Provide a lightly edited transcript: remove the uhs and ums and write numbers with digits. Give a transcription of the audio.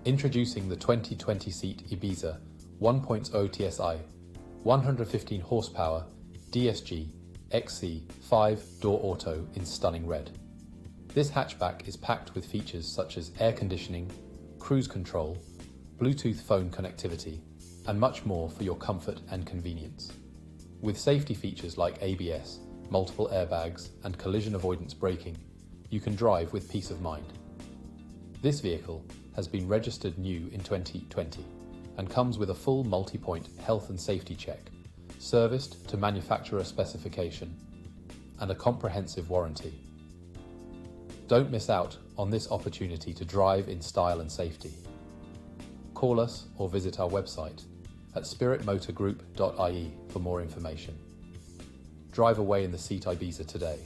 Introducing the 2020 Seat Ibiza 1.0tsi 115 horsepower DSG XC 5-door auto in stunning red. This hatchback is packed with features such as air conditioning, cruise control, Bluetooth phone connectivity, and much more for your comfort and convenience. With safety features like ABS, multiple airbags, and collision avoidance braking, you can drive with peace of mind. This vehicle has been registered new in 2020 and comes with a full multi-point health and safety check, serviced to manufacturer specification, and a comprehensive warranty. Don't miss out on this opportunity to drive in style and safety. Call us or visit our website at spiritmotorgroup.ie for more information. Drive away in the Seat Ibiza today.